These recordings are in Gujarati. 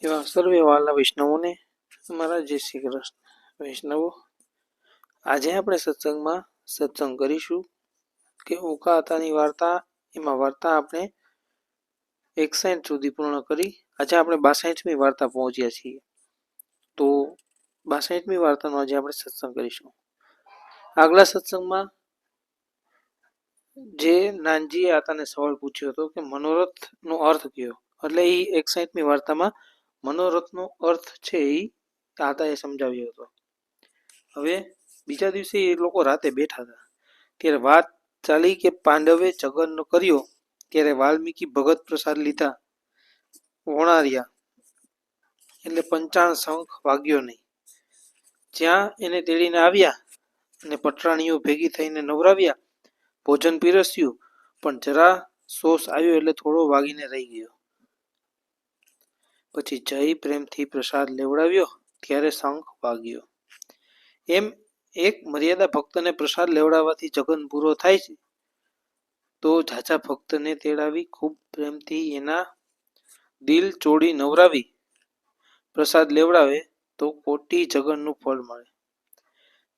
એવા સર્વે વાલા વૈષ્ણવોને અમારા જય શ્રી કૃષ્ણ. વૈષ્ણવો, આજે આપણે સત્સંગ કરીશું કે ઉકાતાની વાર્તા. એમાં વાર્તા આપણે 61 સુધી પૂર્ણ કરી. આજે આપણે 62મી વાર્તા પહોંચ્યા છીએ. તો 62મી વાર્તાનો આજે આપણે સત્સંગ કરીશું. આગલા સત્સંગમાં જે નાનજીએ આતાને સવાલ પૂછ્યો હતો કે મનોરથનો અર્થ કયો, એટલે એ 61મી વાર્તામાં મનોરથનો અર્થ છે એ આતાએ સમજાવ્યો હતો. હવે બીજા દિવસે એ લોકો રાતે બેઠા હતા ત્યારે વાત ચાલી કે પાંડવે જગન કર્યો ત્યારે વાલ્મીકી ભગત પ્રસાદ લીધા વણાર્યા એટલે 55 શંખ વાગ્યો નહીં. જ્યાં એને તેડીને આવ્યા અને પટરાણીઓ ભેગી થઈને નવરાવ્યા, ભોજન પીરસ્યું, પણ જરા સોસ આવ્યો એટલે થોડો વાગીને રહી ગયો. પછી જય પ્રેમથી પ્રસાદ લેવડાવ્યો ત્યારે શંખ વાગ્યો. એમ એક મર્યાદા ભક્તને પ્રસાદ લેવડાવવાથી જગન પૂરો થાય છે. તો ઝાઝા ભક્તને તેડાવી ખૂબ પ્રેમથી એના દિલ ચોડી નવરાવી પ્રસાદ લેવડાવે તો કોટી જગનનું ફળ મળે.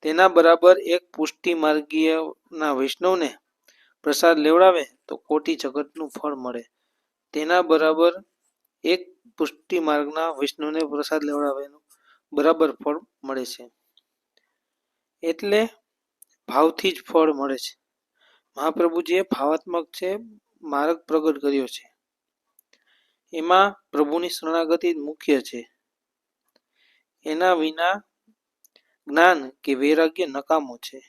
તેના બરાબર એક પુષ્ટિ માર્ગીયના વૈષ્ણવને પ્રસાદ લેવડાવે તો કોટી જગતનું ફળ મળે. તેના બરાબર એક પુષ્ટિ માર્ગના વૈષ્ણવને પ્રસાદ લેવડાવેનું બરાબર ફળ મળે છે. એટલે ભાવથી જ ફળ મળે છે. મહાપ્રભુજીએ ભાવાત્મક છે માર્ગ પ્રગટ કર્યો છે. એમાં પ્રભુની શરણાગતિ મુખ્ય છે. એના વિના જ્ઞાન કે વૈરાગ્ય નકામો છે.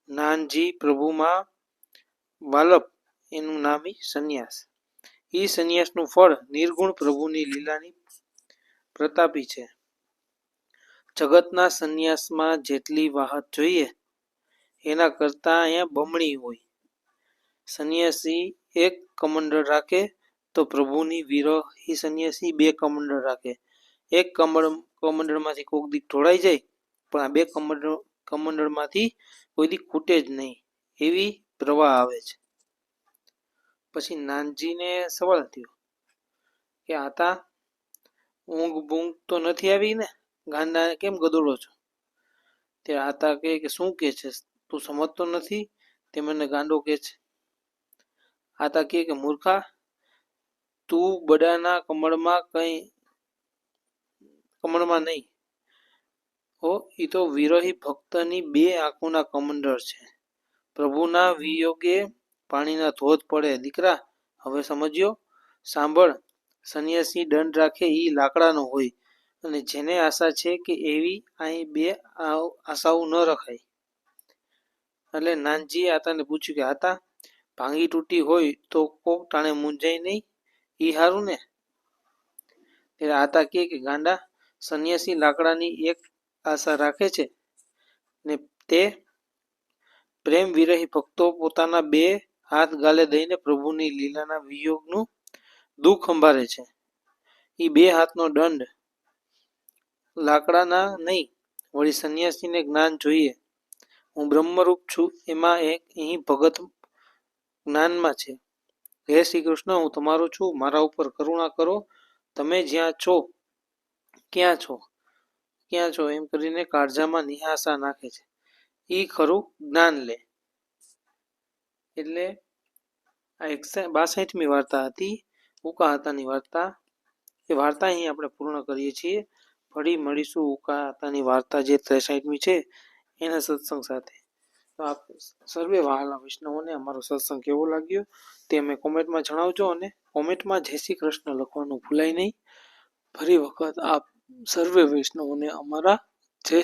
નાનજી પ્રભુમાં વાલપ એનું નામ સંન્યાસ. એ સંન્યાસનું ફળ નિર્ગુણ પ્રભુની લીલાની પ્રતાપી છે. જગતના સંન્યાસમાં જેટલી વાહત જોઈએ એના કરતાં અહીંયા બમણી હોય. સંન્યાસી એક કમંડળ રાખે તો પ્રભુની વિરહી સંન્યાસી 2 કમંડળ રાખે. એક કમંડળમાંથી કોક દીક ઢોળાઈ જાય પણ આ 2 કમંડળમાંથી કોઈ દી ખૂટે જ નહીં એવી પ્રવાહ આવે છે. પછી નાનજીને સવાલ થયો કે આતા ઊંઘ બૂંઘ તો નથી આવી ને, ગાંડા કેમ ગદોડો છો? ત્યારે આતા કે શું કે છે, તું સમજતો નથી, તે મને ગાંડો કે છે. આતા કે મૂર્ખા, તું બડાના કમળમાં નહીં હો, એ તો વિરહી ભક્તની 2 આંખોના કમંડળ છે. પ્રભુના વિયોગે પાણીના ધોધ પડે. દીકરા, હવે સમજ્યો? સાંભળ, સંન્યાસી દંડ રાખે એ લાકડાનો હોય અને જેને આશા છે કે એવી અહીં 2 આશાઓ ન રખાય. એટલે નાનજીએ આતાને પૂછ્યું કે આતા, ભાંગી તૂટી હોય તો કોક ટાણે મૂંઝાય નહીં, એ હારું ને? ત્યારે આતા કે ગાંડા, સંન્યાસી લાકડાની એક આશા રાખે છે ને તે પ્રેમ વિરહી ભક્તો પોતાના 2 હાથ ગાલે દઈને પ્રભુની લીલાના વિયોગનું દુઃખ સંભાળે છે. એ 2 હાથનો દંડ લાકડાના નહીં. વળી સંન્યાસીને જ્ઞાન જોઈએ. હું બ્રહ્મરૂપ છું એમાં એક અહીં ભગત જ્ઞાનમાં છે. હે શ્રી કૃષ્ણ, હું તમારો છું, મારા ઉપર કરુણા કરો. તમે જ્યાં છો ક્યાં છો એમ કરીને કાળજામાં નિહાસા નાખે છે. એ ખરું જ્ઞાન લે. એટલે આ 62મી વાર્તા હતી, ઉકાતાની વાર્તા. એ વાર્તા અહીં આપણે પૂર્ણ કરીએ છીએ. ફરી મળીશું ઉકાતાની વાર્તા જે 63મી છે એના સત્સંગ સાથે. તો આપ સર્વે વહાલા વૈષ્ણવોને અમારો સત્સંગ કેવો લાગ્યો તે અમે કોમેન્ટમાં જણાવજો અને કોમેન્ટમાં જય શ્રી કૃષ્ણ લખવાનું ભૂલાય નહીં. ફરી વખત આપ સર્વે વૈષ્ણવોને અમારા જય